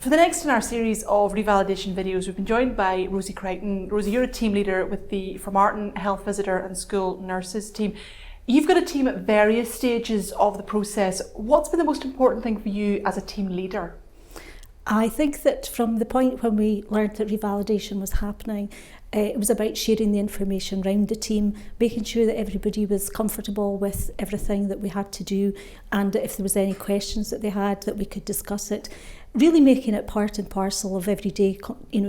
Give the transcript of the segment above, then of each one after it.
For the next in our series of revalidation videos, we've been joined by Rosie Crighton. Rosie, you're a team leader with the Formartine Health Visitor and School Nurses team. You've got a team at various stages of the process. What's been the most important thing for you as a team leader? I think that from the point when we learned that revalidation was happening, it was about sharing the information around the team, making sure that everybody was comfortable with everything that we had to do, and if there was any questions that they had, that we could discuss it. Really making it part and parcel of everyday,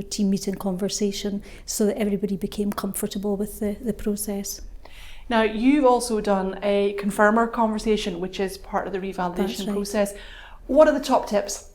team meeting conversation, so that everybody became comfortable with the process. Now, you've also done a confirmer conversation, which is part of the revalidation process. What are the top tips?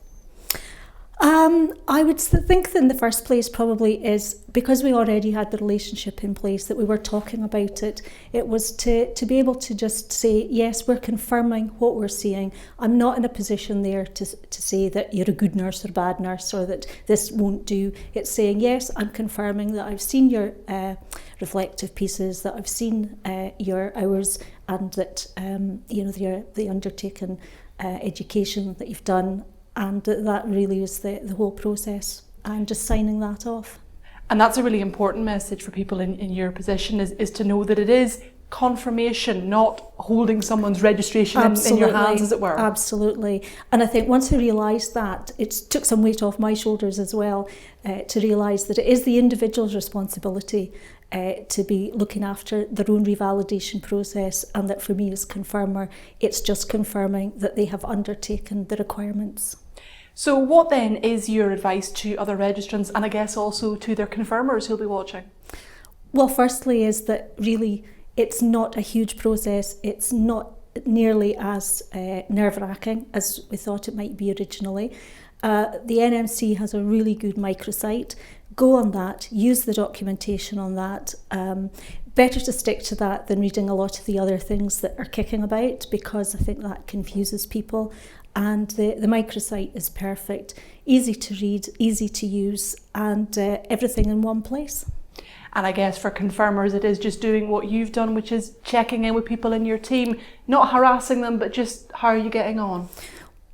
I would think that in the first place probably is because we already had the relationship in place, that we were talking about it. It was to be able to just say, yes, we're confirming what we're seeing. I'm not in a position there to say that you're a good nurse or a bad nurse or that this won't do. It's saying, yes, I'm confirming that I've seen your reflective pieces, that I've seen your hours, and that the undertaken education that you've done. And that really is the whole process, and just signing that off. And that's a really important message for people in your position, is to know that it is confirmation, not holding someone's registration in your hands, as it were. Absolutely. And I think once I realised that, it took some weight off my shoulders as well, to realise that it is the individual's responsibility to be looking after their own revalidation process, and that for me as confirmer, it's just confirming that they have undertaken the requirements. So what then is your advice to other registrants, and I guess also to their confirmers who'll be watching? Well, firstly is that really it's not a huge process. It's not nearly as nerve-wracking as we thought it might be originally. The NMC has a really good microsite. Go on that, use the documentation on that. Better to stick to that than reading a lot of the other things that are kicking about, because I think that confuses people. And the microsite is perfect, easy to read, easy to use, and everything in one place. And I guess for confirmers, it is just doing what you've done, which is checking in with people in your team, not harassing them, but just how are you getting on?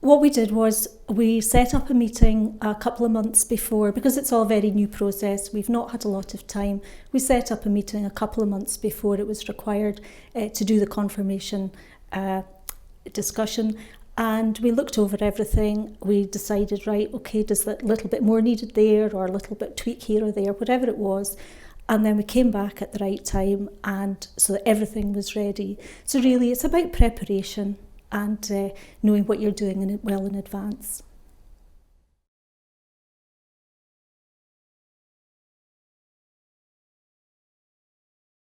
What we did was we set up a meeting a couple of months before, because it's all a very new process. We've not had a lot of time. We set up a meeting a couple of months before it was required to do the confirmation discussion. And we looked over everything. We decided, right, okay, does that little bit more needed there, or a little bit tweak here or there, whatever it was. And then we came back at the right time, and so that everything was ready. So really, it's about preparation and knowing what you're doing well in advance.